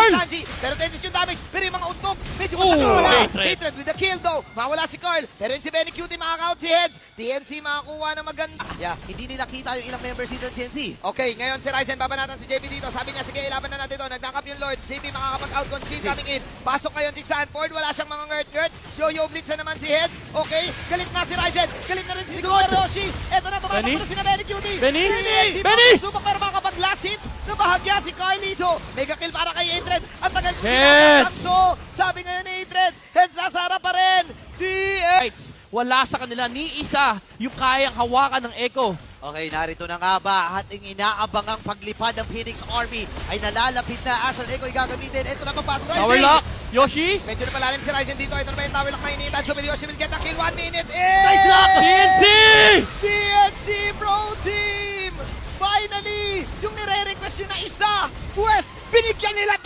Carl! Sanji, pero 10 yung damage, pero yung mga untok, medyo Oh, masakit wala. Hatred. Hatred with the kill though, mawala si Carl, pero yun si Benny Cutie makaka-out si Heads, TNC makakuha ng maganda. Yeah, hindi nila kita yung ilang members dito ng TNC. Okay, ngayon si Ryzen, babanatan si JB dito, sabi niya, sige, ilaban na natin ito, nag-knock up yung Lord, JB makakapag-out con Steve coming in, pasok ngayon si Sanford, wala siyang mga ngert-ngert, Yo-Yo Blitz na naman si Heads, okay, galit na si Ryzen, galit na rin si Super Roshi, eto na, tumatakbo Benny? na si Benny Cutie, Benny? TNC, Benny! subok para makapag-last hit, nabahagya si Carlito, mega kill para kay Hatred, at tagal Heads! so, sabi ngayon ni Hatred, Heads nasa harap pa rin, Fights. Wala sa kanila ni isa yung kayang hawakan ng Echo. Okay, narito na nga ba ating inaabangang paglipad ng Phoenix Army ay nalalapit na. Asher Echo ay gagamitin. Ito na papasok. Tower lock. Yoshi. Medyo na palalim si Ryzen dito. Ito na ba yung tower lock na initan? Super Yoshi will get a kill. 1 minute in! Nice lock! TNC! TNC Pro Team! Finally! Yung nire-request yun na isa! Pwes, binigyan nila